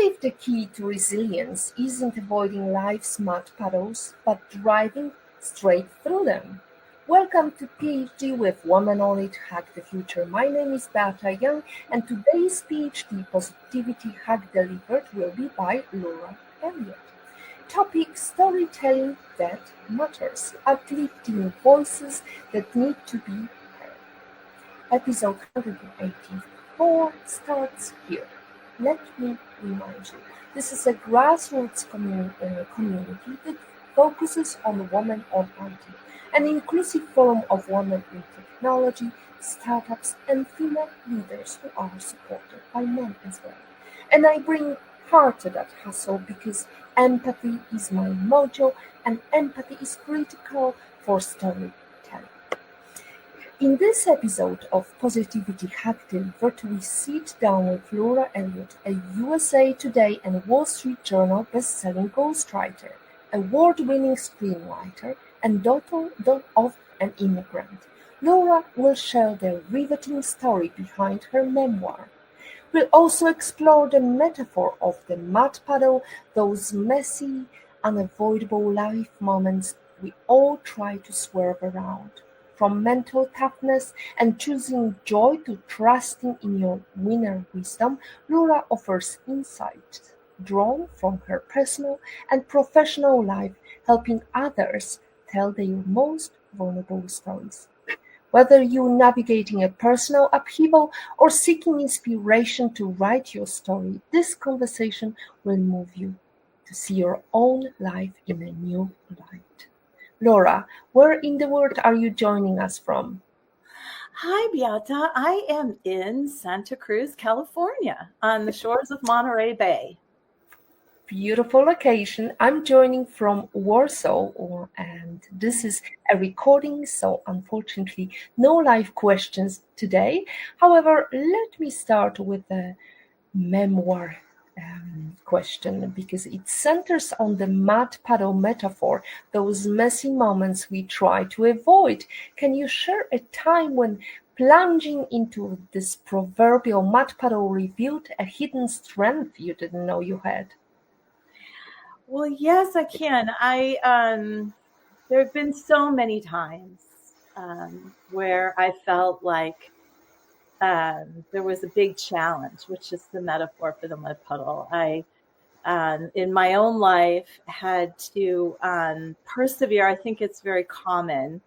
if the key to resilience isn't avoiding life's mud puddles, but driving straight through them? Welcome to PhD with Women on It Hack the Future. My name is Beata Young, and today's PhD Positivity Hack delivered will be by Laura Elliott. Topic: storytelling that matters, uplifting voices that need to be heard. Episode 184 starts here. Let me remind you, this is a grassroots community that focuses on women on IT, an inclusive forum of women in technology, startups, and female leaders who are supported by men as well. And I bring heart to that hustle because empathy is my mojo, and empathy is critical for storytelling. In this episode of Positivity Hack Delivered, we sit down with Laura Elliott, a USA Today and Wall Street Journal best-selling ghostwriter, award-winning screenwriter, and daughter of an immigrant. Laura will share the riveting story behind her memoir. We'll also explore the metaphor of the mud puddle, those messy, unavoidable life moments we all try to swerve around. From mental toughness and choosing joy to trusting in your inner wisdom, Laura offers insights drawn from her personal and professional life, helping others tell their most vulnerable stories. Whether you're navigating a personal upheaval or seeking inspiration to write your story, this conversation will move you to see your own life in a new light. Laura, where in the world are you joining us from? Hi, Beata. I am in Santa Cruz, California, on the shores of Monterey Bay. Beautiful location. I'm joining from Warsaw, and this is a recording, so unfortunately, no live questions today. However, let me start with a memoir question because it centers on the mud puddle metaphor, those messy moments we try to avoid. Can you share a time when plunging into this proverbial mud puddle revealed a hidden strength you didn't know you had? Well, yes, I can. There have been so many times where I felt like there was a big challenge, which is the metaphor for the mud puddle. I, in my own life, had to persevere. I think it's very common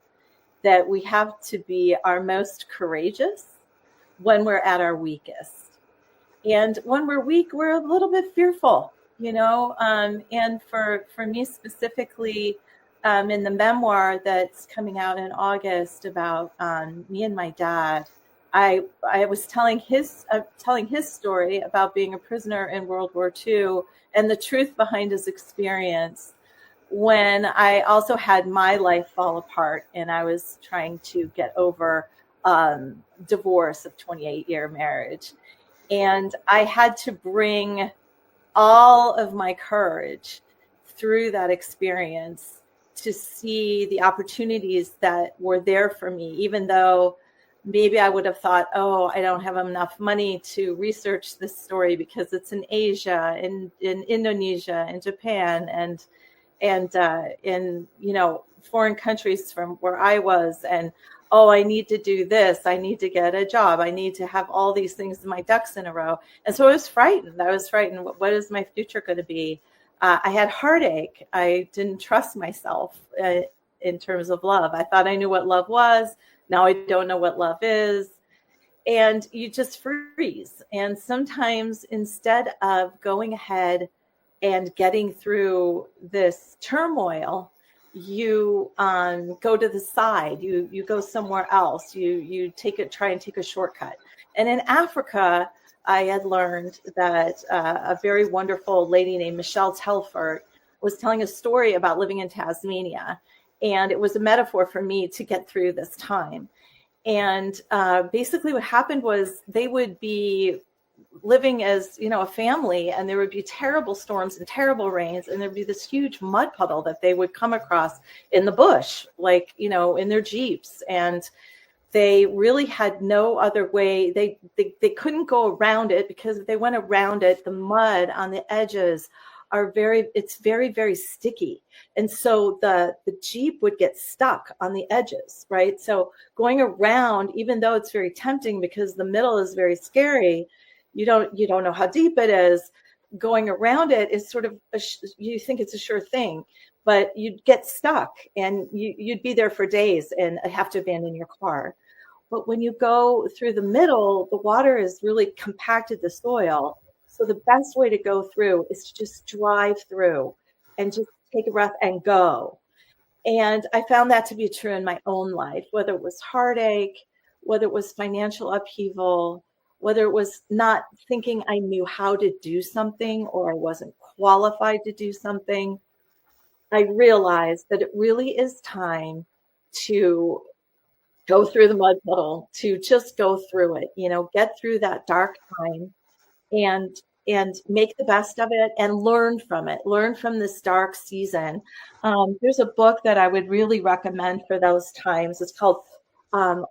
that we have to be our most courageous when we're at our weakest. And when we're weak, we're a little bit fearful, and for me specifically, in the memoir that's coming out in August about me and my dad, I was telling his story about being a prisoner in World War II and the truth behind his experience when I also had my life fall apart and I was trying to get over divorce of 28-year marriage. And I had to bring all of my courage through that experience to see the opportunities that were there for me, even though maybe I would have thought, oh, I don't have enough money to research this story because it's in Asia, in Indonesia, in Japan, and in foreign countries from where I was, and oh, I need to do this, I need to get a job, I need to have all these things, my ducks in a row. And so I was frightened. What is my future going to be? I had heartache. I didn't trust myself in terms of love. I thought I knew what love was. Now I don't know what love is. And you just freeze. And sometimes instead of going ahead and getting through this turmoil, you go to the side, you go somewhere else, you try and take a shortcut. And in Africa, I had learned that a very wonderful lady named Michelle Telford was telling a story about living in Tasmania. And it was a metaphor for me to get through this time. And basically what happened was they would be living as, a family, and there would be terrible storms and terrible rains, and there'd be this huge mud puddle that they would come across in the bush, in their Jeeps. And they really had no other way. They couldn't go around it, because if they went around it, the mud on the edges it's very, very sticky. And so the Jeep would get stuck on the edges, right? So going around, even though it's very tempting because the middle is very scary, you don't know how deep it is. Going around it is sort of, you think it's a sure thing, but you'd get stuck and you'd be there for days and have to abandon your car. But when you go through the middle, the water has really compacted the soil. So the best way to go through is to just drive through and just take a breath and go. And I found that to be true in my own life, whether it was heartache, whether it was financial upheaval, whether it was not thinking I knew how to do something or I wasn't qualified to do something. I realized that it really is time to go through the mud puddle, to just go through it, get through that dark time and make the best of it and learn from it, learn from this dark season. There's a book that I would really recommend for those times. It's called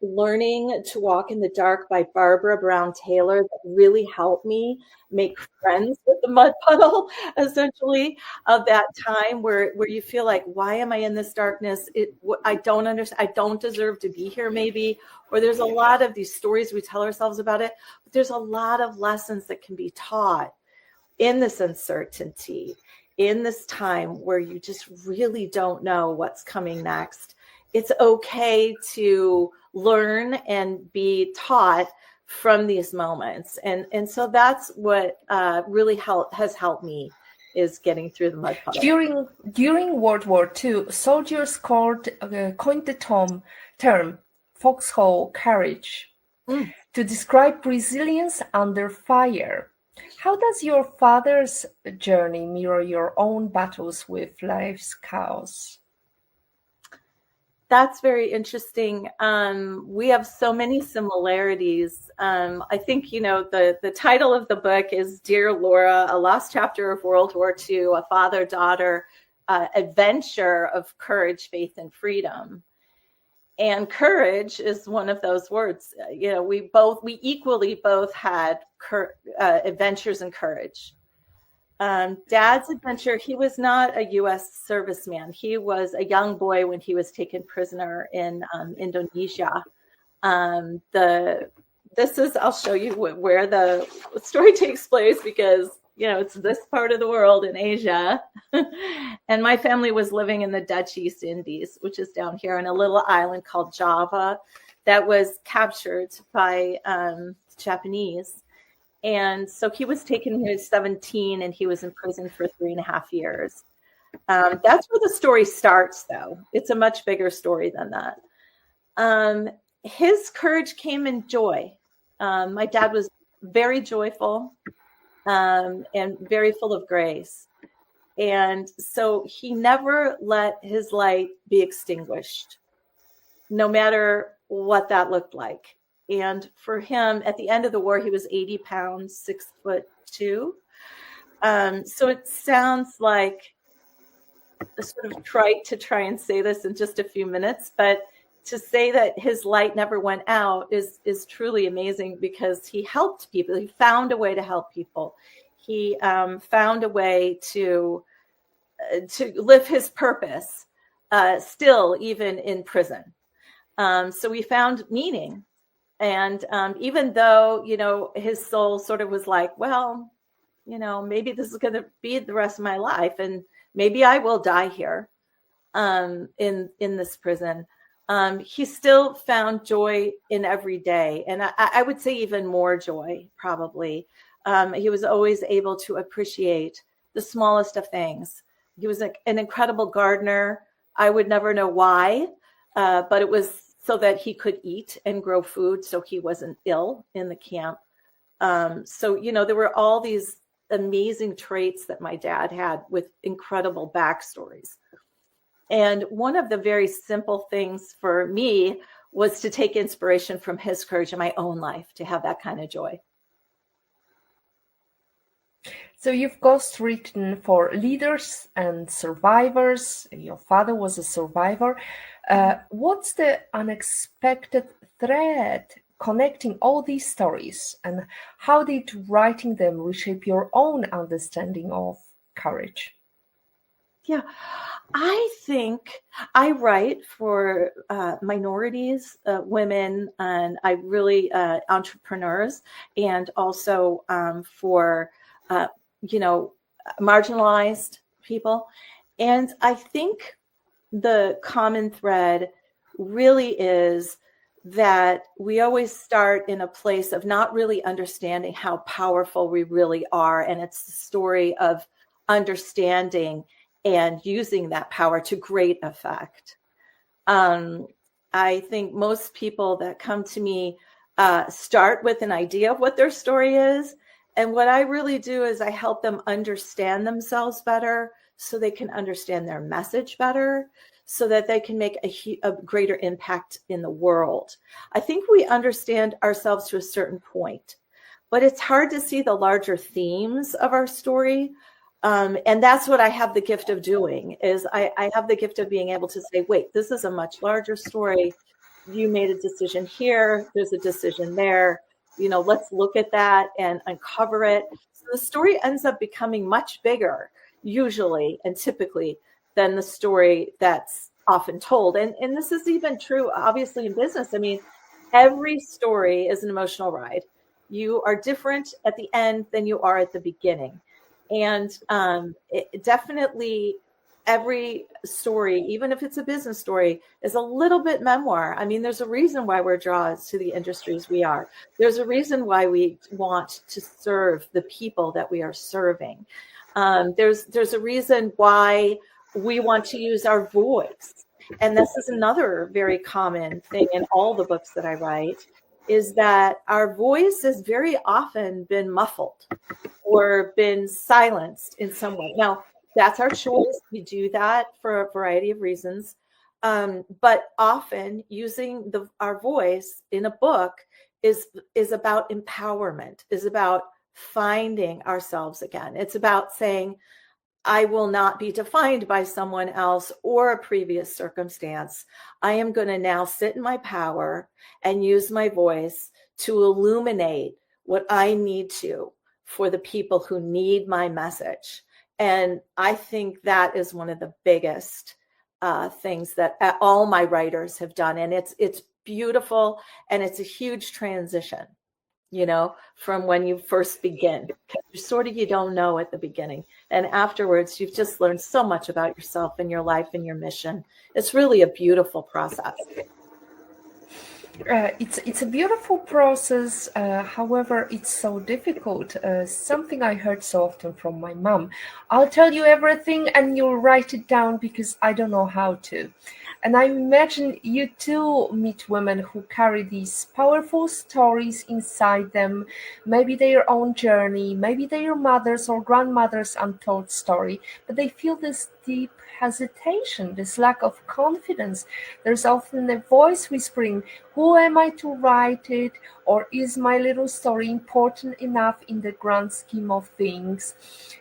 Learning to Walk in the Dark by Barbara Brown Taylor. That really helped me make friends with the mud puddle, essentially, of that time where you feel like, why am I in this darkness? I don't understand. I don't deserve to be here, maybe. Or there's a lot of these stories we tell ourselves about it, but there's a lot of lessons that can be taught in this uncertainty, in this time where you just really don't know what's coming next. It's okay to learn and be taught from these moments. And so that's what really has helped me, is getting through the mud puddle. During World War II, soldiers coined the term foxhole courage to describe resilience under fire. How does your father's journey mirror your own battles with life's chaos? That's very interesting. We have so many similarities. I think, the title of the book is Dear Laura, A Lost Chapter of World War II, a father-daughter adventure of courage, faith, and freedom. And courage is one of those words. We equally both had adventures and courage. Dad's adventure, he was not a U.S. serviceman. He was a young boy when he was taken prisoner in Indonesia. I'll show you where the story takes place, because, it's this part of the world in Asia. And my family was living in the Dutch East Indies, which is down here on a little island called Java that was captured by Japanese. And so he was taken when he was 17, and he was in prison for 3.5 years. That's where the story starts, though. It's a much bigger story than that. His courage came in joy. My dad was very joyful and very full of grace. And so he never let his light be extinguished, no matter what that looked like. And for him, at the end of the war, he was 80 pounds, 6'2". So it sounds like a sort of trite to try and say this in just a few minutes, but to say that his light never went out is truly amazing, because he helped people. He found a way to help people. He found a way to live his purpose, still even in prison. So he found meaning. And even though, his soul sort of was like, well, maybe this is going to be the rest of my life, and maybe I will die here in this prison. He still found joy in every day. And I would say even more joy, probably. He was always able to appreciate the smallest of things. He was an incredible gardener. I would never know why, but it was so that he could eat and grow food, so he wasn't ill in the camp. So, there were all these amazing traits that my dad had with incredible backstories. And one of the very simple things for me was to take inspiration from his courage in my own life, to have that kind of joy. So you've ghostwritten for leaders and survivors. Your father was a survivor. What's the unexpected thread connecting all these stories, and how did writing them reshape your own understanding of courage? Yeah, I think I write for minorities, women, and I really entrepreneurs, and also for uh, you know marginalized people. And I think the common thread really is that we always start in a place of not really understanding how powerful we really are. And it's the story of understanding and using that power to great effect. Um, I think most people that come to me start with an idea of what their story is. And what I really do is I help them understand themselves better so they can understand their message better, so that they can make a greater impact in the world. I think we understand ourselves to a certain point, but it's hard to see the larger themes of our story. And that's what I have the gift of doing, is I have the gift of being able to say, wait, this is a much larger story. You made a decision here. There's a decision there. Let's look at that and uncover it. So the story ends up becoming much bigger, usually and typically, than the story that's often told. And this is even true, obviously, in business. I mean, every story is an emotional ride. You are different at the end than you are at the beginning. And definitely every story, even if it's a business story, is a little bit memoir. I mean, there's a reason why we're drawn to the industries we are. There's a reason why we want to serve the people that we are serving. There's a reason why we want to use our voice. And this is another very common thing in all the books that I write, is that our voice has very often been muffled or been silenced in some way. Now, that's our choice. We do that for a variety of reasons. But often using our voice in a book is about empowerment, is about finding ourselves again. It's about saying, I will not be defined by someone else or a previous circumstance. I am going to now sit in my power and use my voice to illuminate what I need to for the people who need my message. And I think that is one of the biggest things that all my writers have done. And it's beautiful, and it's a huge transition, from when you first begin. You don't know at the beginning. And afterwards, you've just learned so much about yourself and your life and your mission. It's really a beautiful process. It's a beautiful process. However, it's so difficult. Something I heard so often from my mom: I'll tell you everything and you'll write it down because I don't know how to. And I imagine you too meet women who carry these powerful stories inside them, maybe their own journey, maybe their mother's or grandmother's untold story, but they feel this deep hesitation, this lack of confidence. There's often a voice whispering, who am I to write it? Or is my little story important enough in the grand scheme of things?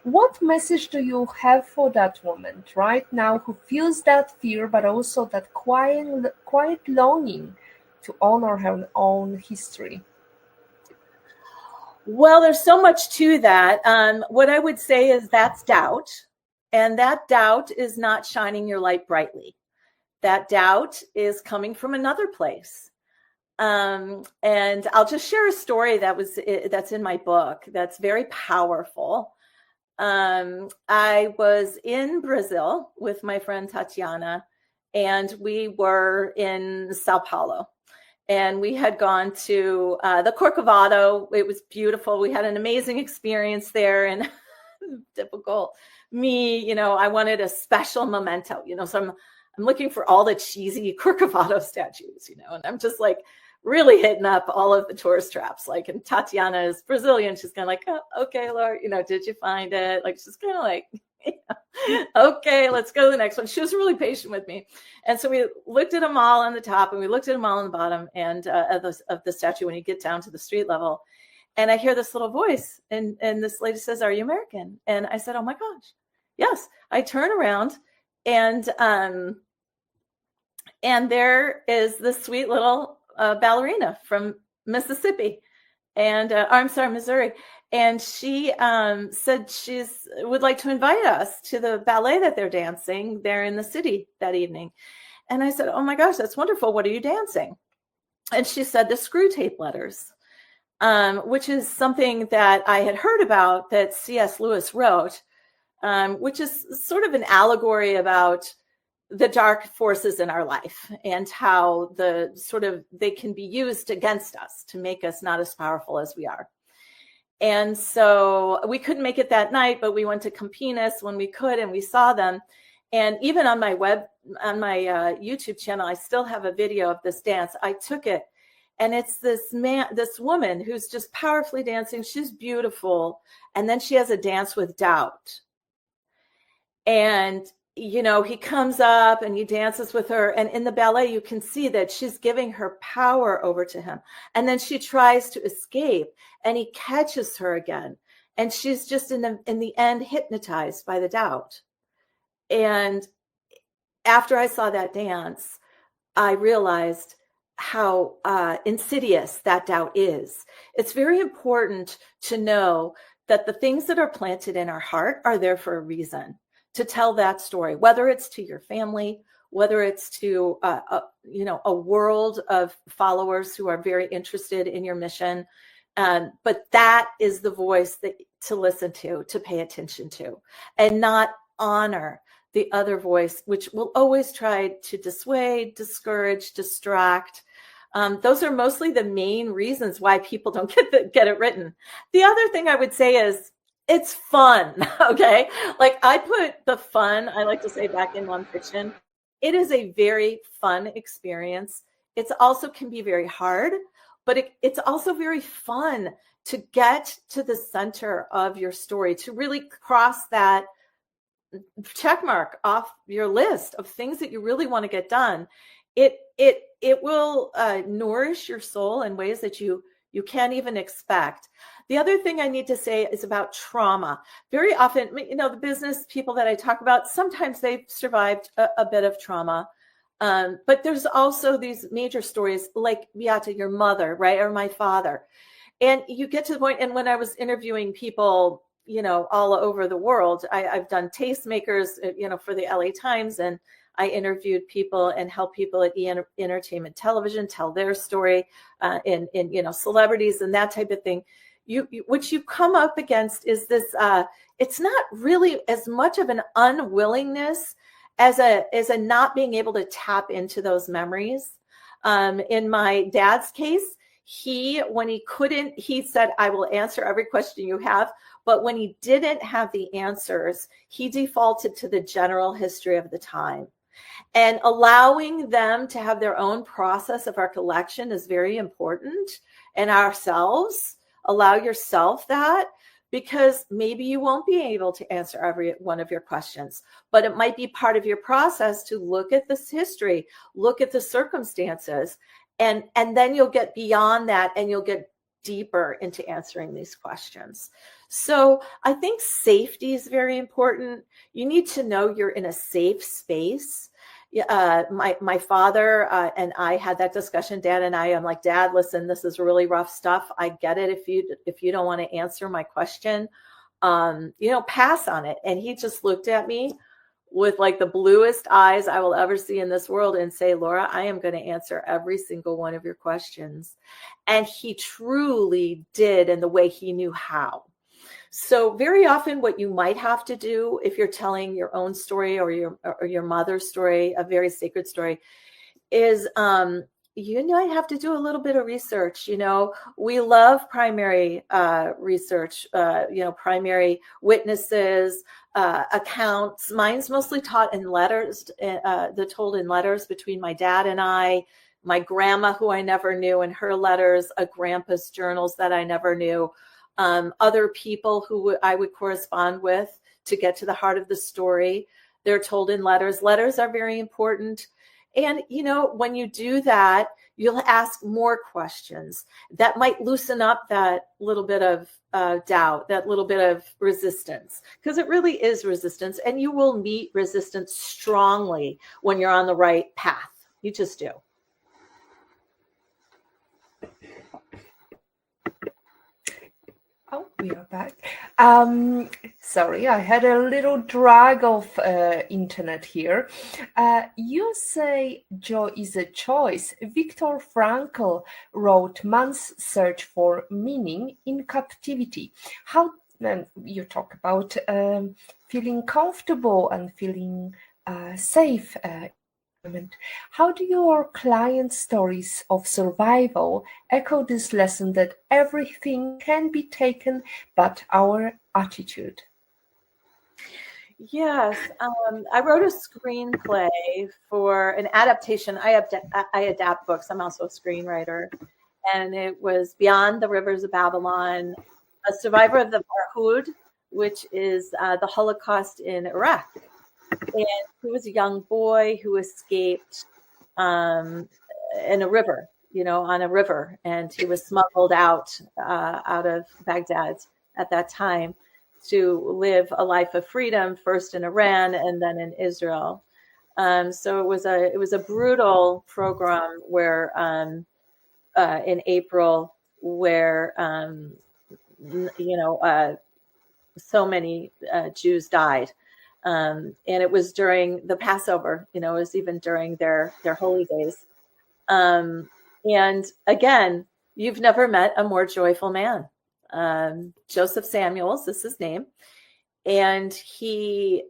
What message do you have for that woman right now who feels that fear, but also that quiet longing to honor her own history? Well, there's so much to that. What I would say is that's doubt. And that doubt is not shining your light brightly. That doubt is coming from another place. And I'll just share a story that's in my book that's very powerful. I was in Brazil with my friend Tatiana, and we were in Sao Paulo. And we had gone to the Corcovado. It was beautiful. We had an amazing experience there. And typical me, I wanted a special memento, so I'm looking for all the cheesy Corcovado statues, and I'm just like really hitting up all of the tourist traps. Like, and Tatiana is Brazilian. She's kind of like, oh, okay, Laura, did you find it? Like, she's kind of like, okay, let's go to the next one. She was really patient with me. And so we looked at them all on the top and we looked at them all on the bottom and of the statue when you get down to the street level. And I hear this little voice, and this lady says, are you American? And I said, oh my gosh, yes. I turn around, and there is this sweet little a ballerina from Mississippi, and I'm sorry, Missouri. And she said would like to invite us to the ballet that they're dancing there in the city that evening. And I said, oh my gosh, that's wonderful. What are you dancing? And she said the Screw Tape Letters, which is something that I had heard about that C.S. Lewis wrote, which is sort of an allegory about the dark forces in our life and how they can be used against us to make us not as powerful as we are. And so we couldn't make it that night, but we went to Campinas when we could, and we saw them. And even on my YouTube channel, I still have a video of this dance. I took it, and it's this woman who's just powerfully dancing. She's beautiful. And then she has a dance with doubt. And, he comes up and he dances with her. And in the ballet, you can see that she's giving her power over to him. And then she tries to escape, and he catches her again. And she's just in the end hypnotized by the doubt. And after I saw that dance, I realized how insidious that doubt is. It's very important to know that the things that are planted in our heart are there for a reason, to tell that story, whether it's to your family, whether it's to a world of followers who are very interested in your mission. But that is the voice to listen to pay attention to, and not honor the other voice, which will always try to dissuade, discourage, distract. Those are mostly the main reasons why people don't get it written. The other thing I would say is it's fun, okay? Like, I put the fun, I like to say, back in nonfiction. It is a very fun experience. It also can be very hard, but it's also very fun to get to the center of your story, to really cross that check mark off your list of things that you really want to get done. It will nourish your soul in ways that you can't even expect. The other thing I need to say is about trauma. Very often, the business people that I talk about, sometimes they've survived a bit of trauma. But there's also these major stories like Beata, your mother, right? Or my father. And you get to the point, and when I was interviewing people, all over the world, I've done tastemakers, for the LA Times, and I interviewed people and helped people at Entertainment Television tell their story, in celebrities and that type of thing. What you come up against is this. It's not really as much of an unwillingness as a not being able to tap into those memories. In my dad's case, when he couldn't, he said, "I will answer every question you have." But when he didn't have the answers, he defaulted to the general history of the time. And allowing them to have their own process of recollection is very important. And ourselves, allow yourself that, because maybe you won't be able to answer every one of your questions, but it might be part of your process to look at this history, look at the circumstances, and then you'll get beyond that, and you'll get deeper into answering these questions. So I think safety is very important. You need to know you're in a safe space. My father and I had that discussion, Dad and I'm like, "Dad, listen, this is really rough stuff. I get it. If you don't want to answer my question, pass on it." And he just looked at me with like the bluest eyes I will ever see in this world and say, "Laura, I am going to answer every single one of your questions." And he truly did in the way he knew how. So very often what you might have to do if you're telling your own story or your mother's story, a very sacred story, is you might have to do a little bit of research. We love primary research, primary witnesses, accounts. Mine's mostly taught in letters, told in letters between my dad and I, my grandma, who I never knew, and her letters, a grandpa's journals that I never knew. Other people who I would correspond with to get to the heart of the story. They're told in letters. Letters are very important. And, when you do that, you'll ask more questions that might loosen up that little bit of doubt, that little bit of resistance, because it really is resistance. And you will meet resistance strongly when you're on the right path. You just do. Oh, we are back. Sorry, I had a little drag of internet here. You say joy is a choice. Viktor Frankl wrote Man's Search for Meaning in Captivity. How you talk about feeling comfortable and feeling safe environment. How do your clients' stories of survival echo this lesson that everything can be taken but our attitude? Yes, I wrote a screenplay for an adaptation. I adapt books. I'm also a screenwriter, and it was Beyond the Rivers of Babylon, a survivor of the Barhud, which is the Holocaust in Iraq. And he was a young boy who escaped in a river, on a river, and he was smuggled out of Baghdad at that time to live a life of freedom, first in Iran and then in Israel. So it was a brutal program where in April, where so many Jews died. And it was during the Passover, it was even during their holy days. And again, you've never met a more joyful man. Joseph Samuels, this is his name. And he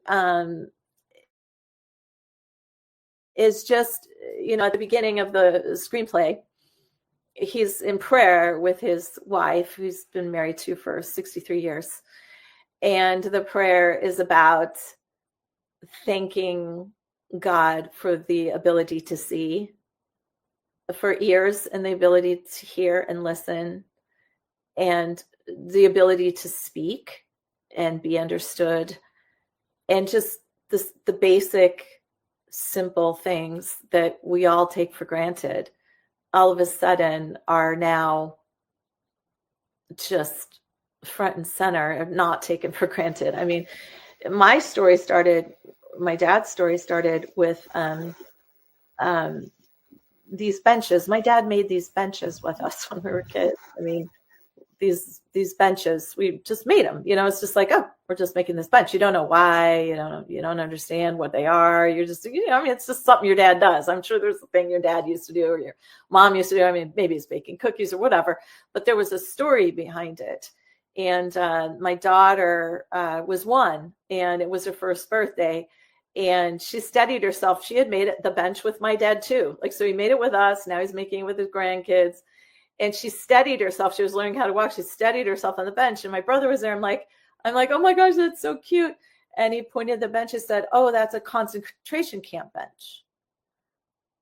is just, at the beginning of the screenplay, he's in prayer with his wife, who's been married to for 63 years. And the prayer is about thanking God for the ability to see, for ears and the ability to hear and listen, and the ability to speak and be understood, and just the basic, simple things that we all take for granted, all of a sudden are now just front and center, not taken for granted. I mean, my dad's story started with these benches. My dad made these benches with us when we were kids. I mean, these benches, we just made them. It's just like, oh, we're just making this bench. You don't know why. You don't understand what they are. You're just, it's just something your dad does. I'm sure there's a thing your dad used to do or your mom used to do. I mean, maybe it's baking cookies or whatever, but there was a story behind it. And my daughter was one, and it was her first birthday. And she steadied herself. She had made the bench with my dad too. So he made it with us. Now he's making it with his grandkids. And she steadied herself. She was learning how to walk. She steadied herself on the bench. And my brother was there. I'm like, oh my gosh, that's so cute. And he pointed at the bench and said, oh, that's a concentration camp bench.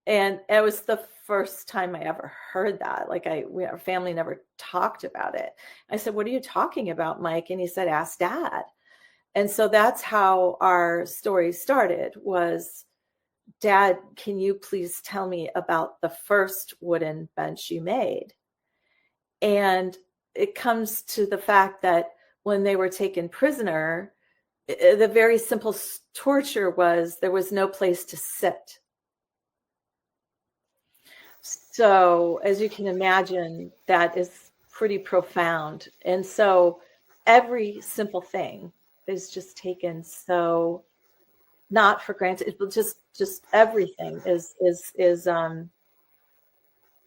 And it was the first time I ever heard that. Our family never talked about it. I said, what are you talking about, Mike? And he said, ask Dad. And so that's how our story started, was, Dad, can you please tell me about the first wooden bench you made? And it comes to the fact that when they were taken prisoner, the very simple torture was there was no place to sit. So as you can imagine, that is pretty profound. And so every simple thing is just taken so not for granted. It just everything is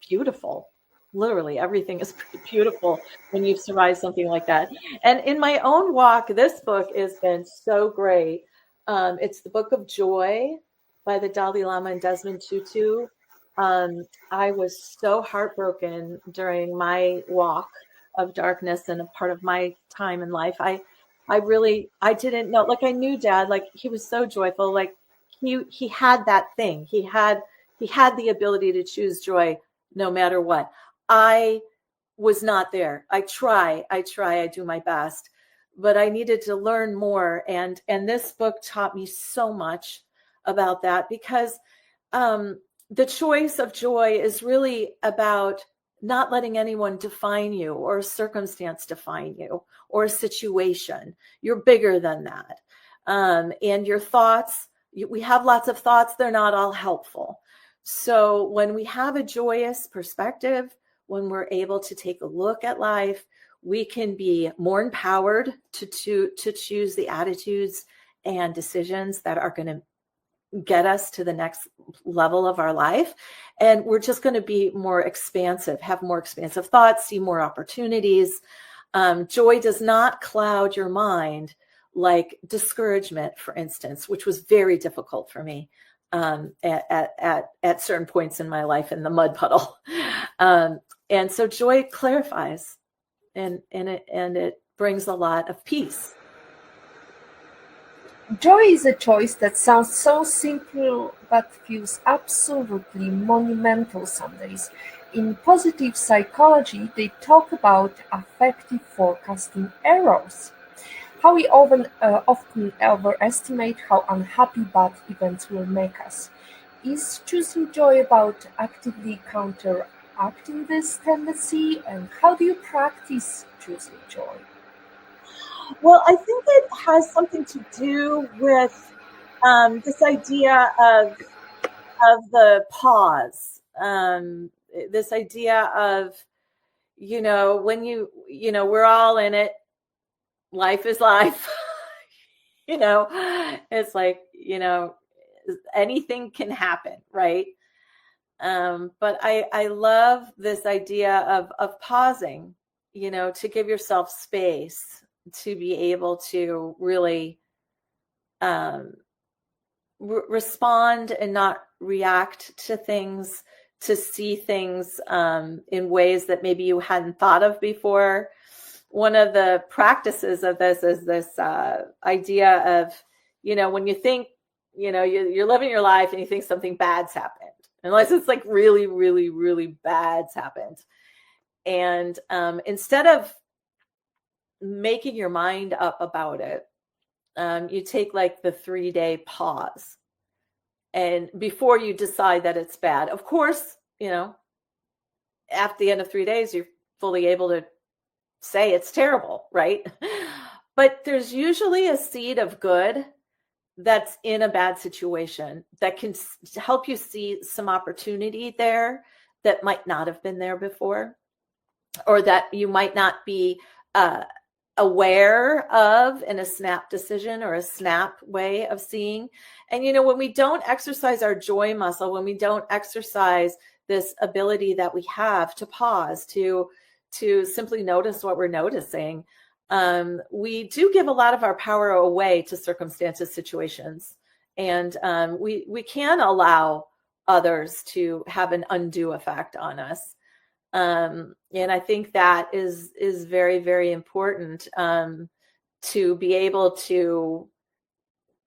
beautiful. Literally everything is beautiful when you've survived something like that. And in my own walk, this book has been so great. It's the Book of Joy by the Dalai Lama and Desmond Tutu. I was so heartbroken during my walk of darkness and a part of my time in life. I didn't know, I knew Dad, he was so joyful. He had that thing. He had the ability to choose joy no matter what. I was not there. I try, I do my best, but I needed to learn more. And this book taught me so much about that, because the choice of joy is really about not letting anyone define you, or a circumstance define you, or a situation. You're bigger than that. And your thoughts, we have lots of thoughts. They're not all helpful. So when we have a joyous perspective, when we're able to take a look at life, we can be more empowered to choose the attitudes and decisions that are going to get us to the next level of our life. And we're just going to be more expansive, have more expansive thoughts, see more opportunities. Joy does not cloud your mind like discouragement, for instance, which was very difficult for me at certain points in my life in the mud puddle. And so joy clarifies, and it brings a lot of peace. Joy is a choice that sounds so simple but feels absolutely monumental some days. In positive psychology, they talk about affective forecasting errors. How we often overestimate how unhappy bad events will make us. Is choosing joy about actively counteracting this tendency? And how do you practice choosing joy? Well, I think it has something to do with this idea of the pause. This idea of, when we're all in it. Life is life. It's like, anything can happen, right? But I love this idea of pausing, to give yourself space to be able to really respond and not react to things, to see things in ways that maybe you hadn't thought of before. One of the practices of this is this idea of, when you think, you're living your life and you think something bad's happened, unless it's like really, really, really bad's happened. And instead of making your mind up about it, you take like the 3-day pause. And before you decide that it's bad, of course, at the end of 3 days, you're fully able to say it's terrible, right? But there's usually a seed of good that's in a bad situation that can help you see some opportunity there that might not have been there before, or that you might not be aware of in a snap decision or a snap way of seeing. And, when we don't exercise our joy muscle, when we don't exercise this ability that we have to pause, to simply notice what we're noticing, we do give a lot of our power away to circumstances, situations, and we can allow others to have an undue effect on us. And I think that is very, very important, to be able to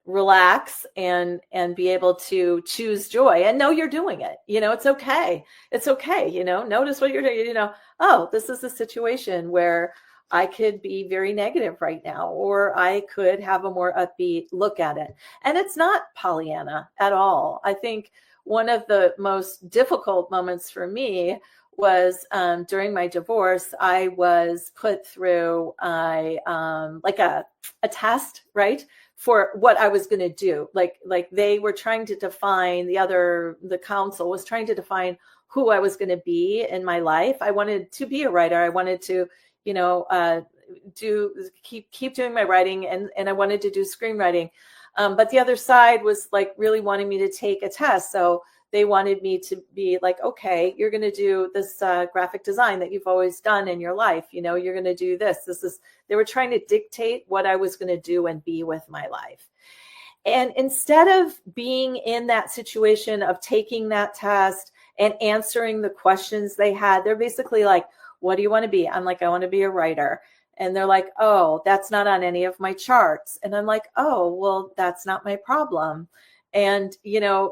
relax and be able to choose joy and know you're doing it. It's okay. It's okay. Notice what you're doing. Oh, this is a situation where I could be very negative right now, or I could have a more upbeat look at it. And it's not Pollyanna at all. I think one of the most difficult moments for me was during my divorce. I was put through like a test, right, for what I was going to do. Like they were trying to define, the council was trying to define who I was going to be in my life. I wanted to be a writer. I wanted to, keep doing my writing, and I wanted to do screenwriting. But the other side was like really wanting me to take a test. So they wanted me to be like, okay, you're going to do this graphic design that you've always done in your life. You're going to do this. They were trying to dictate what I was going to do and be with my life. And instead of being in that situation of taking that test and answering the questions they had, they're basically like, what do you want to be? I'm like, I want to be a writer. And they're like, oh, that's not on any of my charts. And I'm like, oh, well, that's not my problem. And,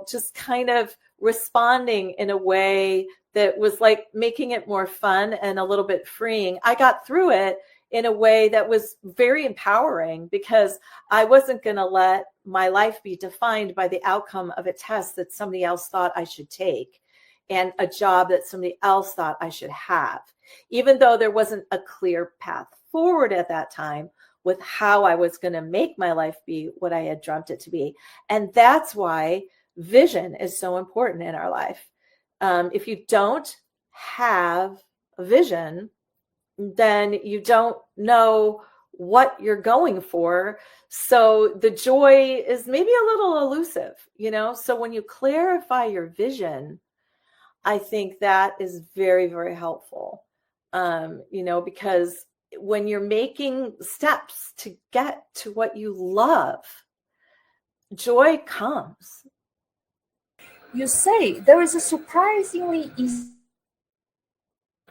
just kind of responding in a way that was like making it more fun and a little bit freeing. I got through it in a way that was very empowering, because I wasn't going to let my life be defined by the outcome of a test that somebody else thought I should take and a job that somebody else thought I should have, even though there wasn't a clear path forward at that time with how I was going to make my life be what I had dreamt it to be. And that's why vision is so important in our life. If you don't have a vision, then you don't know what you're going for. So the joy is maybe a little elusive, So when you clarify your vision, I think that is very, very helpful. Because when you're making steps to get to what you love, joy comes. You say there is a surprisingly easy,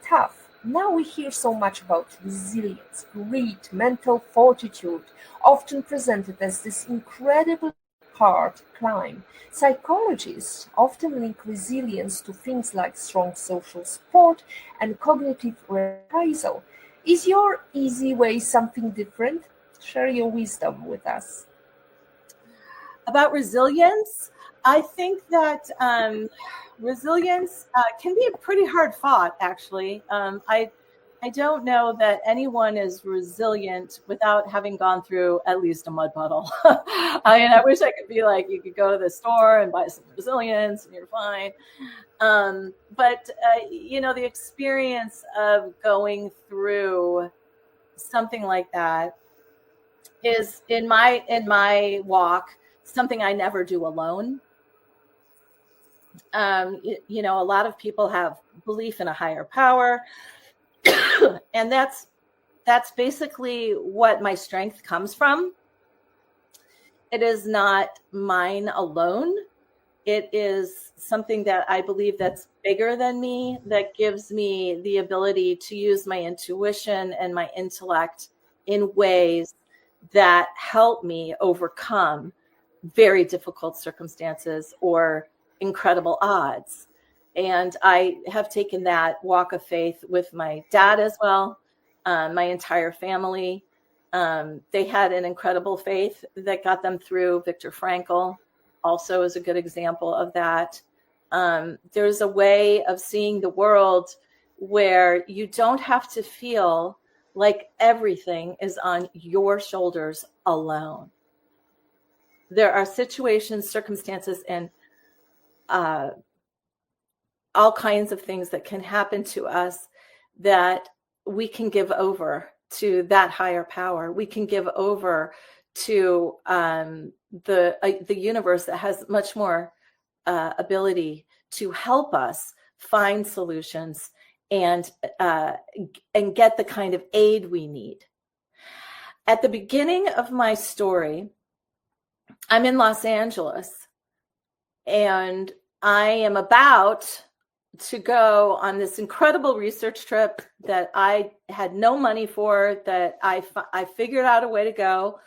tough. Now we hear so much about resilience, grit, mental fortitude, often presented as this incredibly hard climb. Psychologists often link resilience to things like strong social support and cognitive reprisal. Is your easy way something different? Share your wisdom with us. About resilience, I think that resilience can be pretty hard fought, actually. I don't know that anyone is resilient without having gone through at least a mud puddle. I wish I could be like, you could go to the store and buy some resilience and you're fine. But the experience of going through something like that is in my walk something I never do alone. A lot of people have belief in a higher power, and that's basically what my strength comes from. It is not mine alone. It is something that I believe that's bigger than me, that gives me the ability to use my intuition and my intellect in ways that help me overcome very difficult circumstances or incredible odds. And I have taken that walk of faith with my dad as well, my entire family. They had an incredible faith that got them through. Viktor Frankl also is a good example of that. There's a way of seeing the world where you don't have to feel like everything is on your shoulders alone. There are situations, circumstances, and all kinds of things that can happen to us that we can give over to that higher power. We can give over to the universe that has much more ability to help us find solutions and get the kind of aid we need. At the beginning of my story, I'm in Los Angeles, and I am about to go on this incredible research trip that I had no money for, that I figured out a way to go.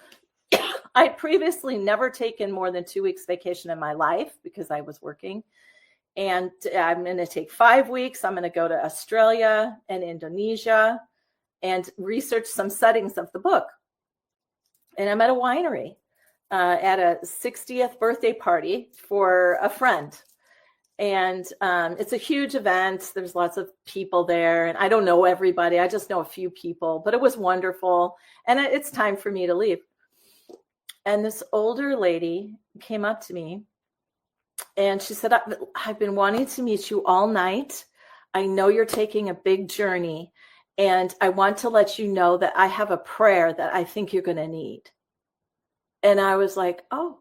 I previously never taken more than 2 weeks vacation in my life because I was working. And I'm going to take 5 weeks. I'm going to go to Australia and Indonesia and research some settings of the book. And I'm at a winery at a 60th birthday party for a friend. And it's a huge event. There's lots of people there. And I don't know everybody. I just know a few people. But it was wonderful. And it's time for me to leave. And this older lady came up to me. And she said, I've been wanting to meet you all night. I know you're taking a big journey. And I want to let you know that I have a prayer that I think you're going to need. And I was like, oh,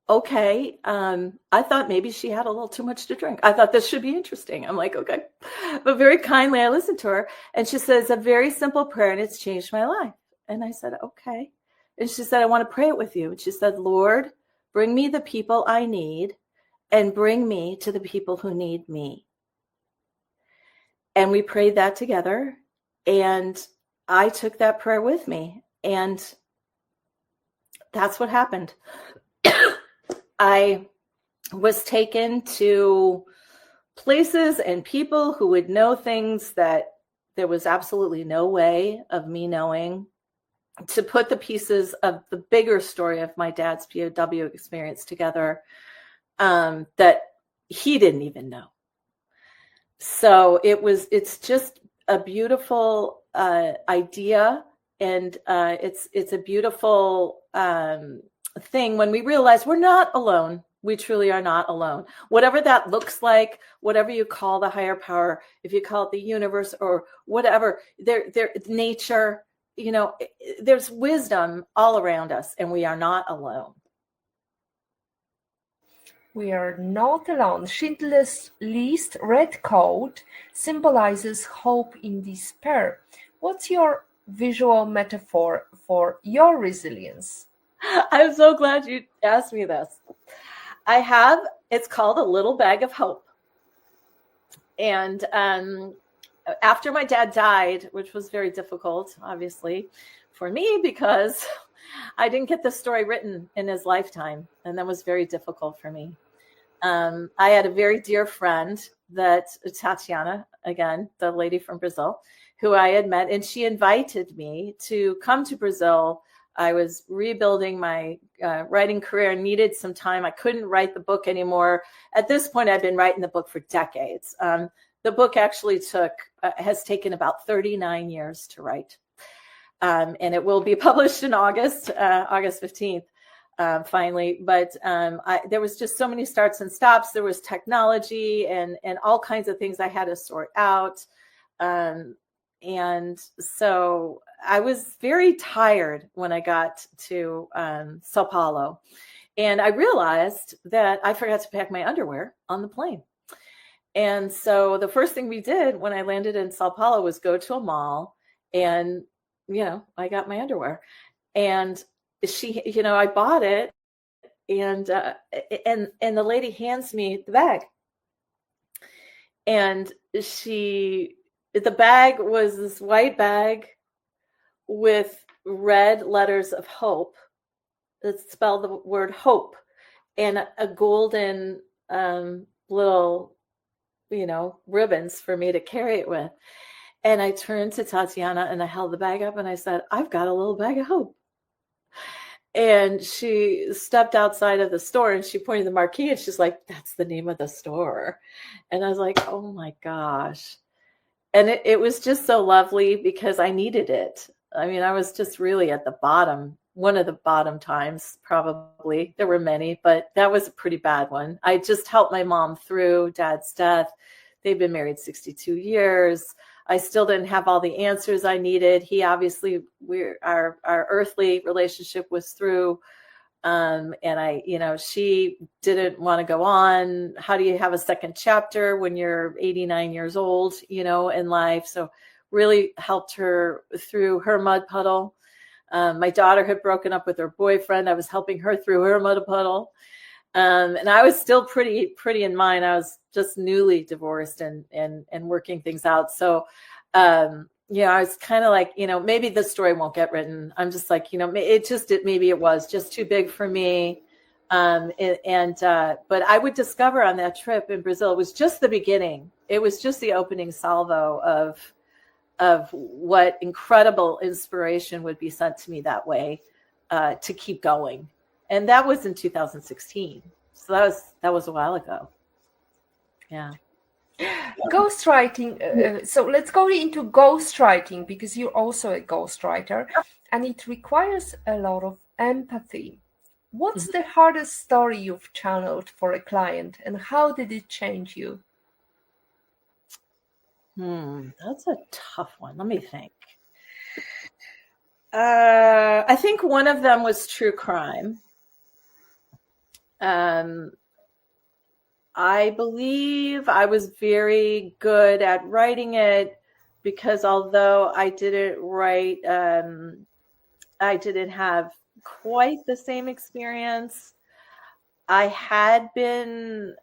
okay. I thought maybe she had a little too much to drink. I thought this should be interesting. I'm like, okay. But very kindly, I listened to her. And she says, a very simple prayer, and it's changed my life. And I said, okay. And she said, I want to pray it with you. And she said, Lord, bring me the people I need and bring me to the people who need me. And we prayed that together. And I took that prayer with me. And that's what happened. I was taken to places and people who would know things that there was absolutely no way of me knowing, to put the pieces of the bigger story of my dad's POW experience together that he didn't even know. So it's just a beautiful idea. And it's a beautiful thing when we realize we're not alone. We truly are not alone. Whatever that looks like, whatever you call the higher power, if you call it the universe or whatever, there nature, there's wisdom all around us, and we are not alone. We are not alone. Schindler's List red coat symbolizes hope in despair. What's your visual metaphor for your resilience? I'm so glad you asked me this. It's called A Little Bag of Hope. And after my dad died, which was very difficult, obviously, for me, because I didn't get the story written in his lifetime. And that was very difficult for me. I had a very dear friend, Tatiana, again, the lady from Brazil, who I had met, and she invited me to come to Brazil. I was rebuilding my writing career and needed some time. I couldn't write the book anymore. At this point, I've been writing the book for decades. The book actually has taken about 39 years to write. And it will be published in August 15th. Finally, but there was just so many starts and stops. There was technology and all kinds of things I had to sort out. And so I was very tired when I got to Sao Paulo. And I realized that I forgot to pack my underwear on the plane. And so the first thing we did when I landed in Sao Paulo was go to a mall, and, I got my underwear. And I bought it, and the lady hands me the bag, and the bag was this white bag with red letters of hope that spelled the word hope, and a golden little, ribbons for me to carry it with. And I turned to Tatiana and I held the bag up and I said, "I've got a little bag of hope." And she stepped outside of the store and she pointed to the marquee and she's like, "That's the name of the store." And I was like, oh my gosh. And it was just so lovely because I needed it. I mean, I was just really at the bottom, one of the bottom times, probably. There were many, but that was a pretty bad one. I just helped my mom through Dad's death. They've been married 62 years. I still didn't have all the answers I needed. He obviously, our earthly relationship was through. And she didn't want to go on. How do you have a second chapter when you're 89 years old, in life? So really helped her through her mud puddle. My daughter had broken up with her boyfriend. I was helping her through her mud puddle. And I was still pretty in mine. I was just newly divorced and working things out. So, I was kind of like, maybe the story won't get written. I'm just like, maybe it was just too big for me. But I would discover on that trip in Brazil, it was just the beginning. It was just the opening salvo of what incredible inspiration would be sent to me that way, to keep going. And that was in 2016. So that was a while ago. Yeah. Ghostwriting. So let's go into ghostwriting, because you're also a ghostwriter, and it requires a lot of empathy. What's the hardest story you've channeled for a client, and how did it change you? That's a tough one. Let me think. I think one of them was true crime. I believe I was very good at writing it because although I didn't write, I didn't have quite the same experience. I had been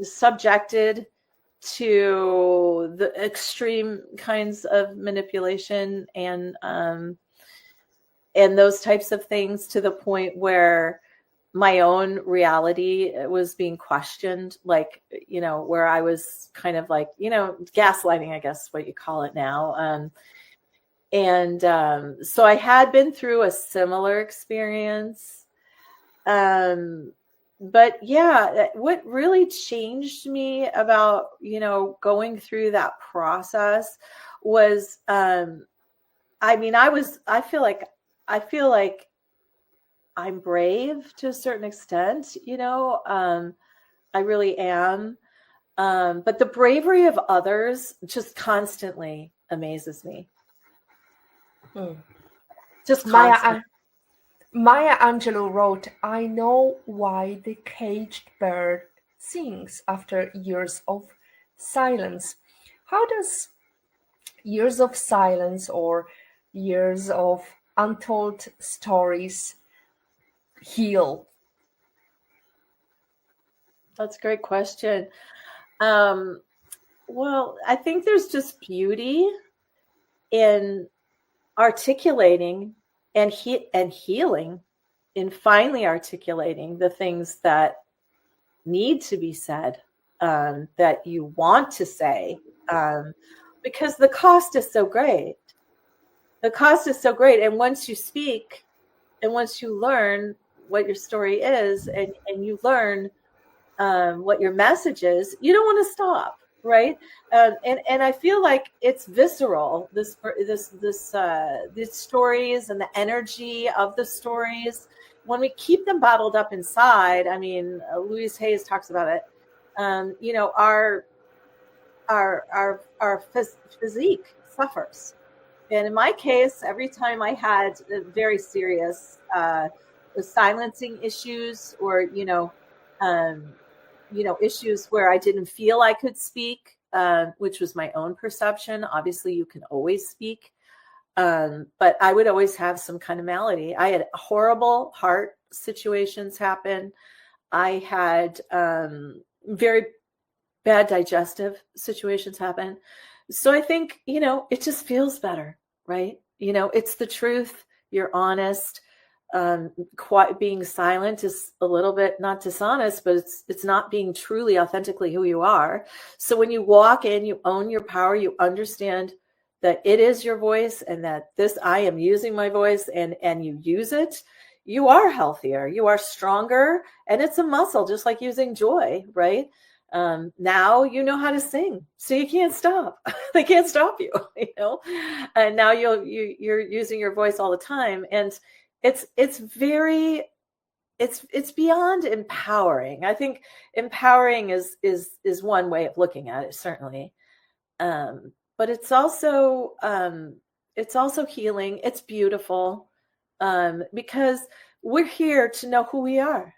subjected to the extreme kinds of manipulation and those types of things, to the point where my own reality was being questioned, like, where I was kind of like, gaslighting, I guess what you call it now. So I had been through a similar experience. But yeah, what really changed me about, going through that process was, I feel like I'm brave to a certain extent, I really am. But the bravery of others just constantly amazes me. Hmm. Just Maya, constantly. Maya Angelou wrote, I know why the caged bird sings after years of silence. How does years of silence or years of untold stories heal? That's a great question. Um, well, I think there's just beauty in articulating and healing in finally articulating the things that need to be said, that you want to say, um, because the cost is so great. The cost is so great. And once you speak and once you learn what your story is and you learn what your message is, you don't want to stop, right? And I feel like it's visceral. These stories and the energy of the stories. When we keep them bottled up inside, I mean, Louise Hayes talks about it. Our physique suffers. And in my case, every time I had very serious silencing issues or, issues where I didn't feel I could speak, which was my own perception. Obviously, you can always speak. But I would always have some kind of malady. I had horrible heart situations happen. I had very bad digestive situations happen. So I think, it just feels better, right? It's the truth. You're honest. Being silent is a little bit not dishonest, but it's not being truly authentically who you are. So when you walk in, you own your power, you understand that it is your voice and that I am using my voice and you use it, you are healthier, you are stronger, and it's a muscle, just like using joy, right? Now you know how to sing, so you can't stop. They can't stop you, And now you're using your voice all the time, and it's very it's beyond empowering. I think empowering is one way of looking at it, certainly, but it's also healing. It's beautiful, because we're here to know who we are,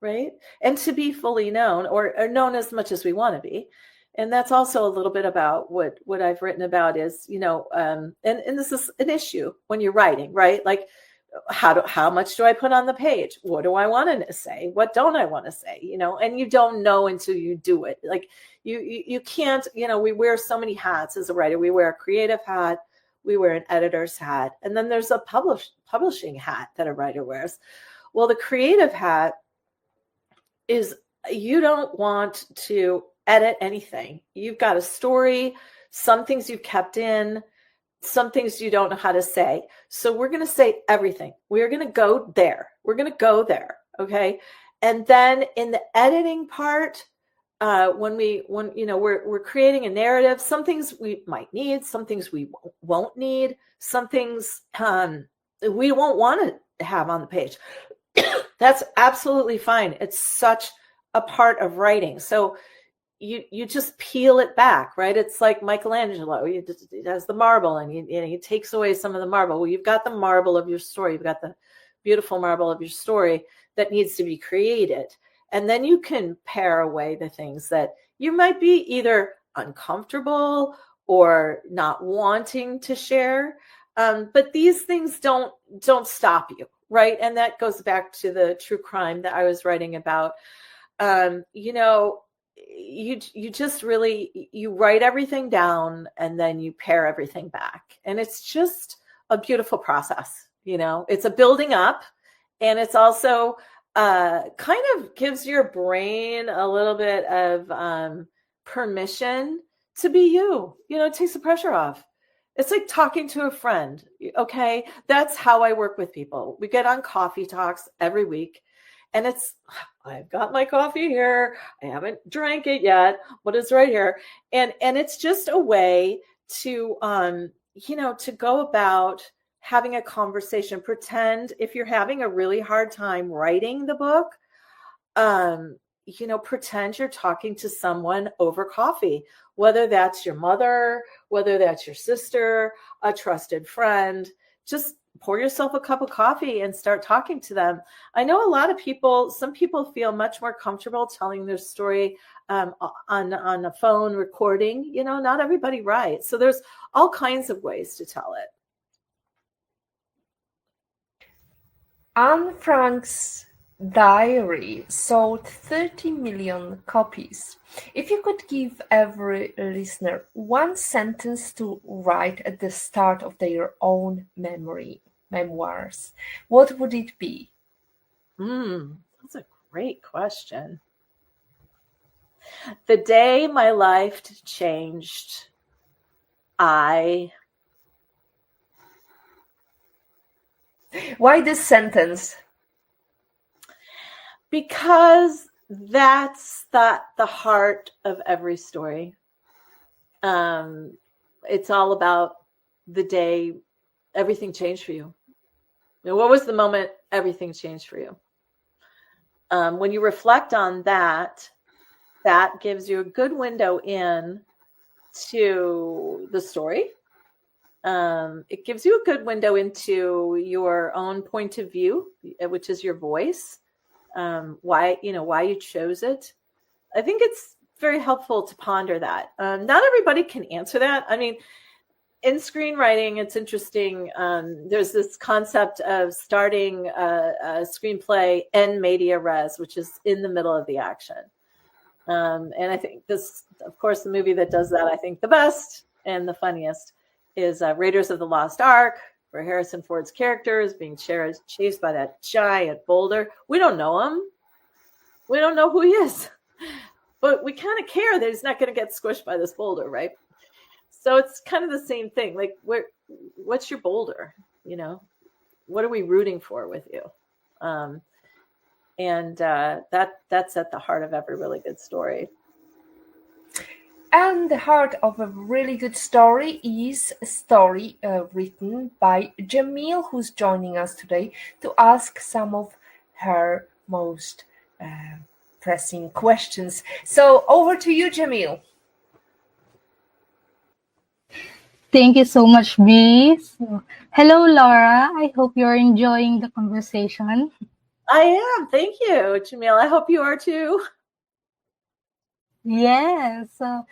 right? And to be fully known or known as much as we want to be. And that's also a little bit about what I've written about is, and this is an issue when you're writing, right? Like, how much do I put on the page? What do I want to say? What don't I want to say? And you don't know until you do it. Like you can't, we wear so many hats as a writer. We wear a creative hat, we wear an editor's hat, and then there's a publishing hat that a writer wears. Well, the creative hat is you don't want to edit anything. You've got a story, some things you've kept in, some things you don't know how to say. So we're going to say everything. We're going to go there. We're going to go there. Okay. And then in the editing part, when we're creating a narrative, some things we might need, some things we won't need, some things we won't want to have on the page. That's absolutely fine. It's such a part of writing. So you just peel it back, right? It's like Michelangelo. He has the marble, and he takes away some of the marble. Well, you've got the marble of your story. You've got the beautiful marble of your story that needs to be created. And then you can pare away the things that you might be either uncomfortable or not wanting to share. But these things don't stop you, right? And that goes back to the true crime that I was writing about. You just really, you write everything down and then you pare everything back, and it's just a beautiful process. It's a building up, and it's also kind of gives your brain a little bit of permission to be you. It takes the pressure off. It's like talking to a friend. Okay, that's how I work with people. We get on coffee talks every week, and I've got my coffee here. I haven't drank it yet, but it's right here. And it's just a way to, to go about having a conversation. Pretend if you're having a really hard time writing the book, pretend you're talking to someone over coffee, whether that's your mother, whether that's your sister, a trusted friend. Just pour yourself a cup of coffee and start talking to them. I know some people feel much more comfortable telling their story on a phone recording. Not everybody writes. So there's all kinds of ways to tell it. Anne Frank's diary sold 30 million copies. If you could give every listener one sentence to write at the start of their own memoirs, what would it be? That's a great question. The day my life changed, Why this sentence? Because that's the heart of every story. It's all about the day everything changed for you. What was the moment everything changed for you? When you reflect on that gives you a good window in to the story. It gives you a good window into your own point of view, which is your voice. Why you chose it. I think it's very helpful to ponder that. Not everybody can answer that. I mean, in screenwriting, it's interesting. There's this concept of starting a screenplay en media res, which is in the middle of the action. And I think this, of course, the movie that does that, I think the best and the funniest is Raiders of the Lost Ark, where Harrison Ford's character is being chased by that giant boulder. We don't know him. We don't know who he is. But we kind of care that he's not going to get squished by this boulder, right? So it's kind of the same thing. Like, what's your boulder? What are we rooting for with you? And that's at the heart of every really good story. And the heart of a really good story is a story written by Jamil, who's joining us today to ask some of her most pressing questions. So over to you, Jamil. Thank you so much, Bee. So, hello, Laura. I hope you're enjoying the conversation. I am. Thank you, Jamil. I hope you are too. Yes. So,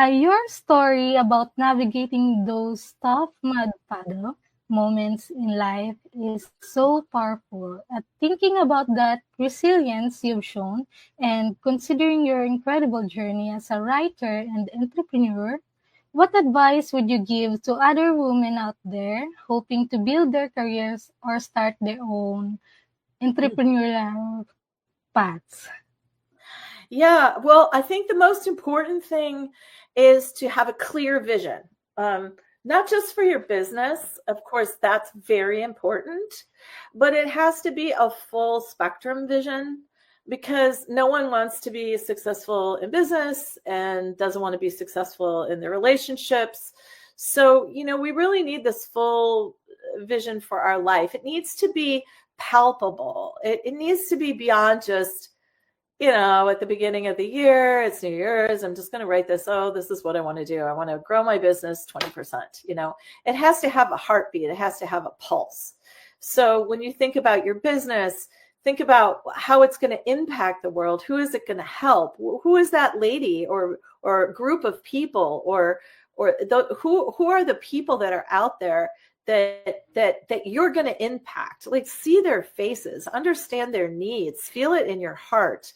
your story about navigating those tough mud puddle moments in life is so powerful. Thinking about that resilience you've shown and considering your incredible journey as a writer and entrepreneur, what advice would you give to other women out there hoping to build their careers or start their own entrepreneurial paths? Yeah, well, I think the most important thing is to have a clear vision, not just for your business. Of course, that's very important, but it has to be a full spectrum vision, because no one wants to be successful in business and doesn't want to be successful in their relationships. So, we really need this full vision for our life. It needs to be palpable. It needs to be beyond just, at the beginning of the year, it's New Year's, I'm just going to write this. Oh, this is what I want to do. I want to grow my business 20%. It has to have a heartbeat. It has to have a pulse. So when you think about your business, think about how it's going to impact the world. Who is it going to help? Who is that lady or group of people who are the people that are out there that you're going to impact? Like, see their faces, understand their needs, feel it in your heart.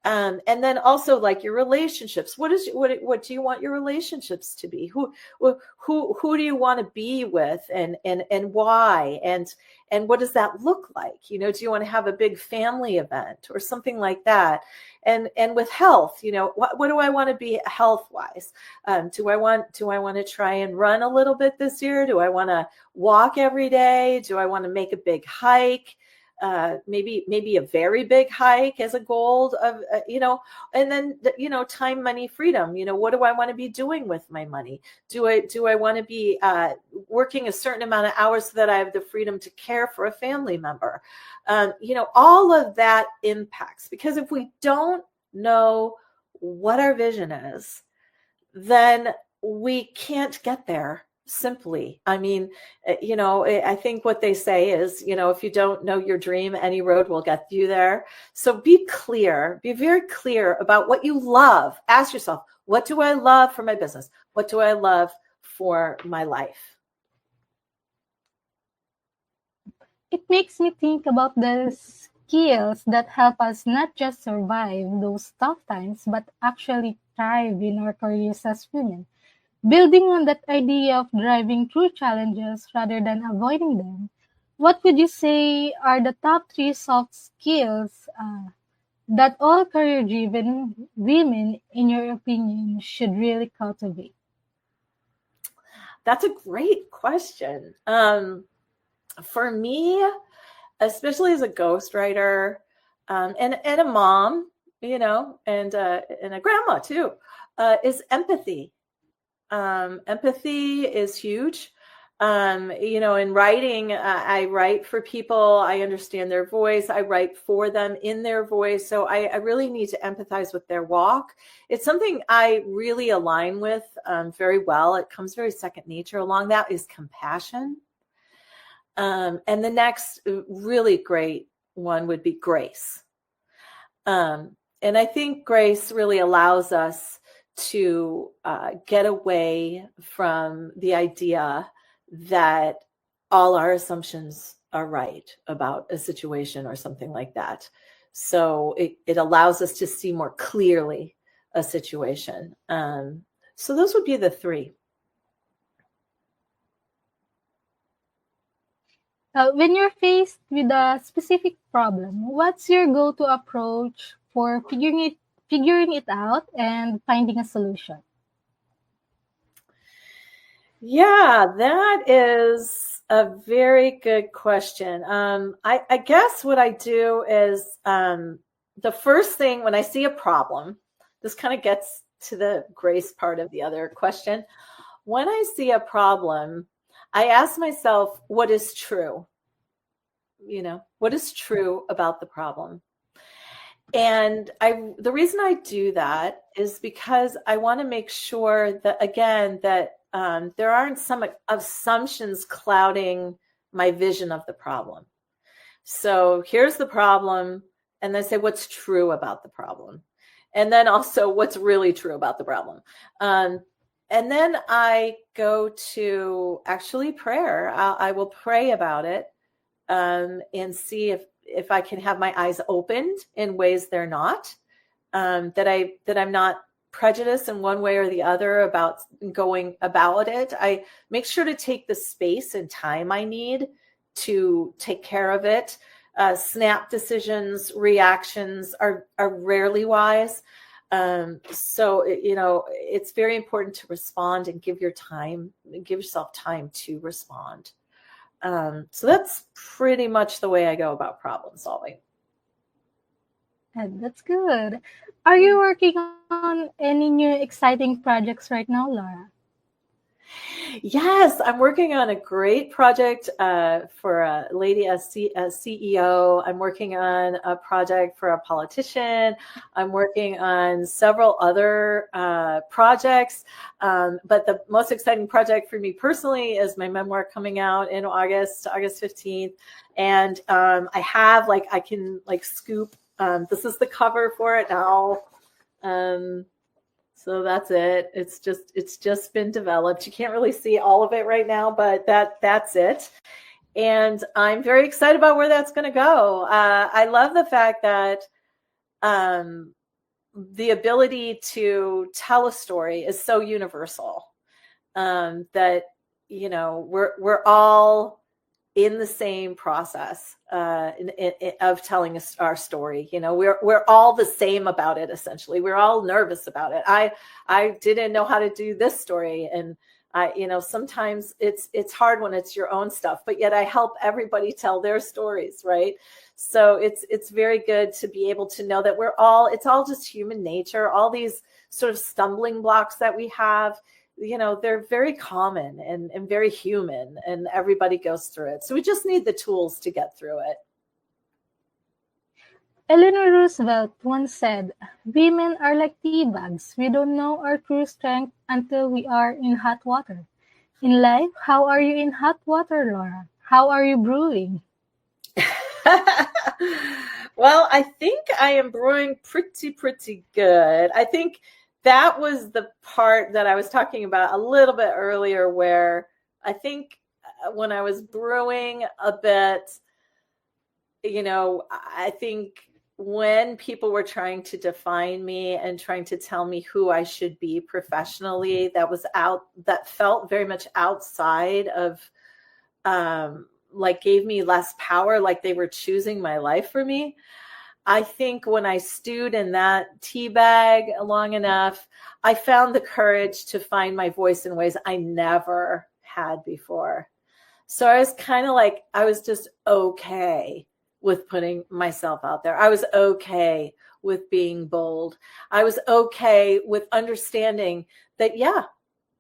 And then also, like, your relationships. What do you want your relationships to be? Who do you want to be with, and why? And what does that look like? Do you want to have a big family event or something like that? And with health, what do I want to be health wise? Do I want to try and run a little bit this year? Do I want to walk every day? Do I want to make a big hike? maybe a very big hike as a goal of, and then, time, money, freedom. What do I want to be doing with my money? Do I want to be working a certain amount of hours so that I have the freedom to care for a family member? All of that impacts, because if we don't know what our vision is, then we can't get there simply. I mean, I think what they say is, if you don't know your dream, any road will get you there. So be very clear about what you love. Ask yourself, what do I love for my business? What do I love for my life? It makes me think about the skills that help us not just survive those tough times, but actually thrive in our careers as women. Building on that idea of driving through challenges rather than avoiding them, what would you say are the top three soft skills that all career driven women, in your opinion, should really cultivate? That's a great question. For me, especially as a ghostwriter, and a mom, and a grandma too, is empathy. Empathy is huge. In writing, I write for people. I understand their voice. I write for them in their voice. So I really need to empathize with their walk. It's something I really align with very well. It comes very second nature. Along that is compassion. And the next really great one would be grace. And I think grace really allows us to get away from the idea that all our assumptions are right about a situation or something like that. So it allows us to see more clearly a situation. So those would be the three. When you're faced with a specific problem, what's your go-to approach for figuring it out and finding a solution? Yeah, that is a very good question. I guess what I do is the first thing when I see a problem, this kind of gets to the grace part of the other question. When I see a problem, I ask myself, what is true? What is true about the problem? And the reason I do that is because I want to make sure that, again, that there aren't some assumptions clouding my vision of the problem. So here's the problem, and then say what's true about the problem. And then also what's really true about the problem. And then I go to actually prayer. I will pray about it and see if I can have my eyes opened in ways they're not, that I'm not prejudiced in one way or the other about going about it. I make sure to take the space and time I need to take care of it. Snap decisions, reactions are rarely wise. So, it's very important to respond and give yourself time to respond. So that's pretty much the way I go about problem solving. And that's good. Are you working on any new exciting projects right now, Laura? Yes, I'm working on a great project for a lady, a CEO. I'm working on a project for a politician. I'm working on several other projects. But the most exciting project for me personally is my memoir coming out in August 15th. And I can scoop. This is the cover for it now. So that's it. It's just been developed. You can't really see all of it right now, but that's it. And I'm very excited about where that's going to go. I love the fact that the ability to tell a story is so universal, that we're all in the same process of telling our story. We're all the same about it. Essentially, we're all nervous about it. I didn't know how to do this story, and Sometimes it's hard when it's your own stuff, but yet I help everybody tell their stories, right? So it's very good to be able to know that it's all just human nature. All these sort of stumbling blocks that we have, they're very common and very human, and everybody goes through it. So we just need the tools to get through it. Eleanor Roosevelt once said, "Women are like tea bags. We don't know our true strength until we are in hot water." In life, how are you in hot water, Laura? How are you brewing? Well, I think I am brewing pretty good. I think that was the part that I was talking about a little bit earlier, where I think when I was brewing a bit, I think when people were trying to define me and trying to tell me who I should be professionally, that felt very much outside of, gave me less power, like they were choosing my life for me. I think when I stewed in that tea bag long enough, I found the courage to find my voice in ways I never had before. So I was kind of like, I was just okay with putting myself out there. I was okay with being bold. I was okay with understanding that, yeah,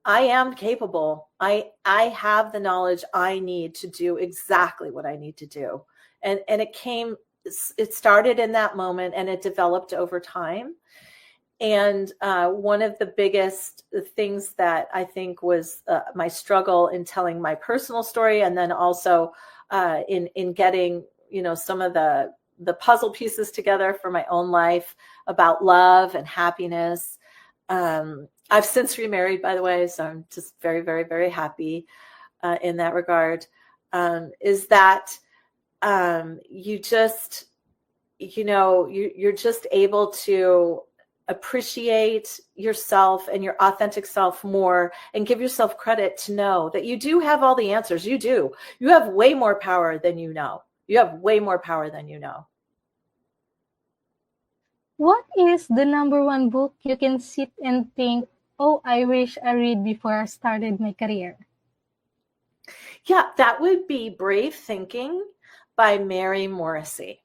I am capable. I have the knowledge I need to do exactly what I need to do. And it started in that moment, and it developed over time. And one of the biggest things that I think was my struggle in telling my personal story, and then also in getting, some of the puzzle pieces together for my own life about love and happiness. I've since remarried, by the way, so I'm just very, very, very happy in that regard. Is that you just, you're just able to appreciate yourself and your authentic self more, and give yourself credit to know that you do have all the answers. You do. You have way more power than you know. You have way more power than you know. What is the number one book you can sit and think, "Oh, I wish I read before I started my career"? Yeah, that would be Brave Thinking by Mary Morrissey.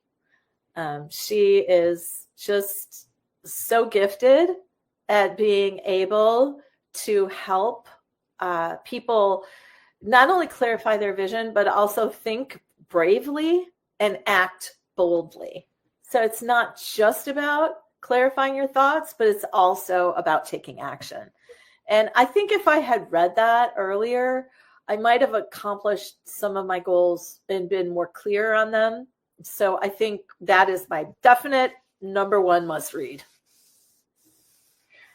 She is just so gifted at being able to help people not only clarify their vision, but also think bravely and act boldly. So it's not just about clarifying your thoughts, but it's also about taking action. And I think if I had read that earlier, I might have accomplished some of my goals and been more clear on them. So I think that is my definite number one must read.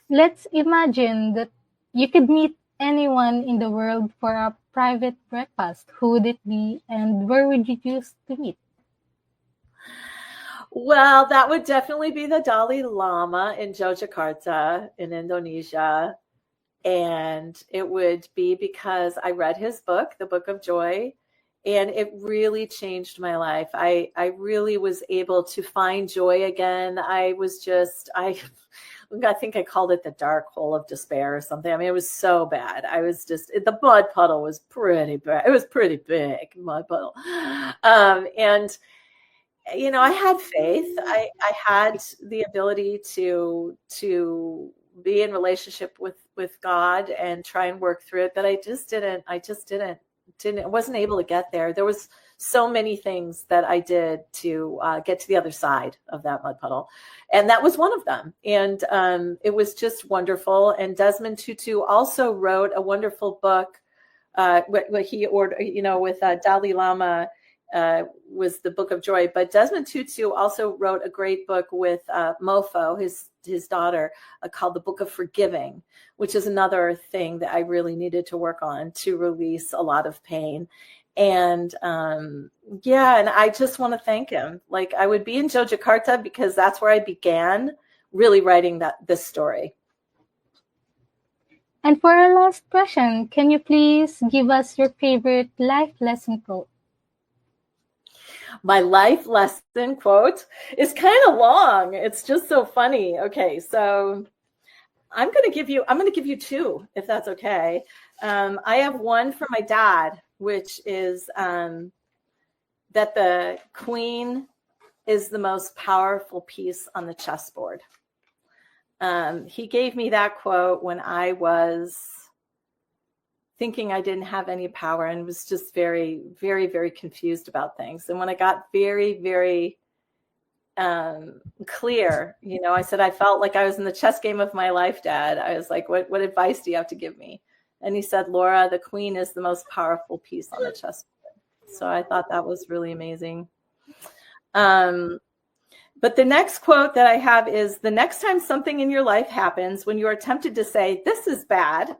Let's imagine that you could meet anyone in the world for a private breakfast. Who would it be, and where would you choose to meet? Well, that would definitely be the Dalai Lama in Yogyakarta in Indonesia. And it would be because I read his book, The Book of Joy, and it really changed my life. I really was able to find joy again. I think I called it the dark hole of despair or something. I mean, it was so bad. The mud puddle was pretty bad. It was pretty big, mud puddle. And I had faith. I had the ability to be in relationship with God and try and work through it, but I wasn't able to get there. There was so many things that I did to get to the other side of that mud puddle, and that was one of them. And it was just wonderful. And Desmond Tutu also wrote a wonderful book. What he ordered, with Dalai Lama. Was the Book of Joy, but Desmond Tutu also wrote a great book with Mofo, his daughter, called The Book of Forgiving, which is another thing that I really needed to work on to release a lot of pain. And and I just want to thank him. Like, I would be in Yogyakarta because that's where I began really writing this story. And for our last question, can you please give us your favorite life lesson quote? My life lesson quote is kind of long. It's just so funny. Okay, so I'm going to give you two, if that's okay. I have one from my dad, which is that the queen is the most powerful piece on the chessboard. He gave me that quote when I was thinking I didn't have any power and was just very, very, very confused about things. And when I got very, very clear, I said, I felt like I was in the chess game of my life, Dad. I was like, what advice do you have to give me? And he said, Laura, the queen is the most powerful piece on the chessboard. So I thought that was really amazing. But the next quote that I have is, the next time something in your life happens when you are tempted to say, this is bad,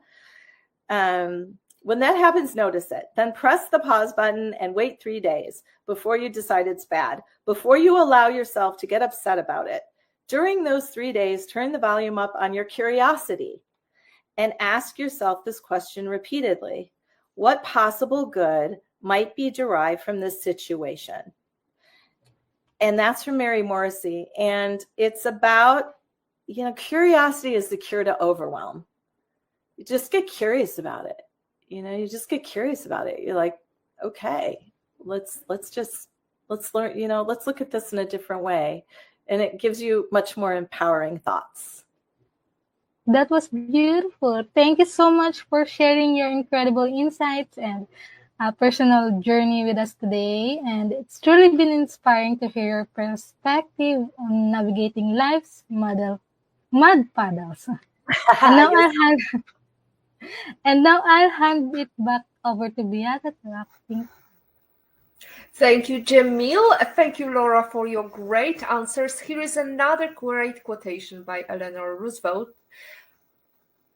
when that happens, notice it. Then press the pause button and wait 3 days before you decide it's bad, before you allow yourself to get upset about it. During those 3 days, turn the volume up on your curiosity and ask yourself this question repeatedly. What possible good might be derived from this situation? And that's from Mary Morrissey. And it's about, curiosity is the cure to overwhelm. You just get curious about it. You just get curious about it. You're like, okay, let's learn, let's look at this in a different way. And it gives you much more empowering thoughts. That was beautiful. Thank you so much for sharing your incredible insights and personal journey with us today. And it's truly been inspiring to hear your perspective on navigating life's mud puddles. And now I'll hand it back over to Beata to wrap things. Thank you, Jamil. Thank you, Laura, for your great answers. Here is another great quotation by Eleanor Roosevelt.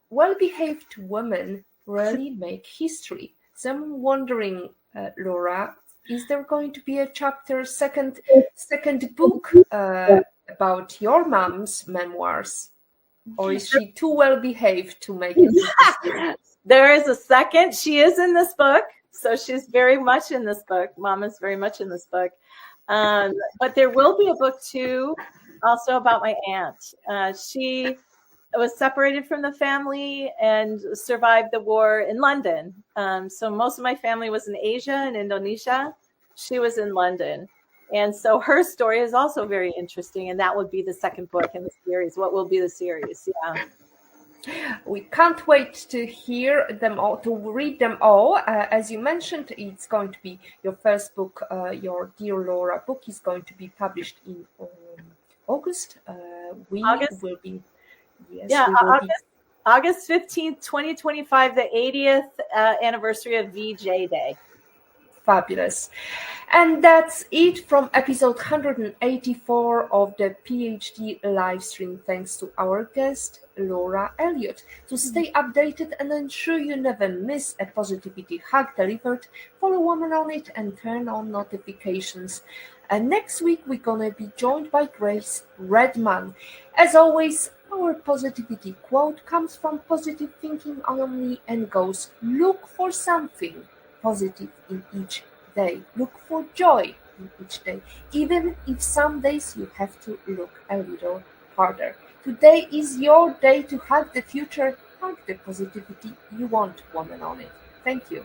Well-behaved women rarely make history. So I'm wondering, Laura, is there going to be a second book about your mom's memoirs? Or is she too well-behaved to make it? There is a second. She is in this book. So she's very much in this book. Mom is very much in this book. But there will be a book too, also about my aunt. She was separated from the family and survived the war in London. So most of my family was in Asia and Indonesia. She was in London. And so her story is also very interesting. And that would be the second book in the series. What will be the series? Yeah. We can't wait to hear them all, to read them all. As you mentioned, it's going to be your first book, your Dear Laura book is going to be published in August. August? Will be, yes, yeah, we August 15th, 2025, the 80th anniversary of VJ Day. Fabulous. And that's it from episode 184 of the PhD live stream. Thanks to our guest, Laura Elliott. To stay updated and ensure you never miss a positivity hack delivered, follow Woman on It and turn on notifications. And next week, we're going to be joined by Grace Redman. As always, our positivity quote comes from Positive Thinking Only and goes, look for something positive in each day. Look for joy in each day, even if some days you have to look a little harder. Today is your day to hug the future, hug the positivity you want, Woman on It. Thank you.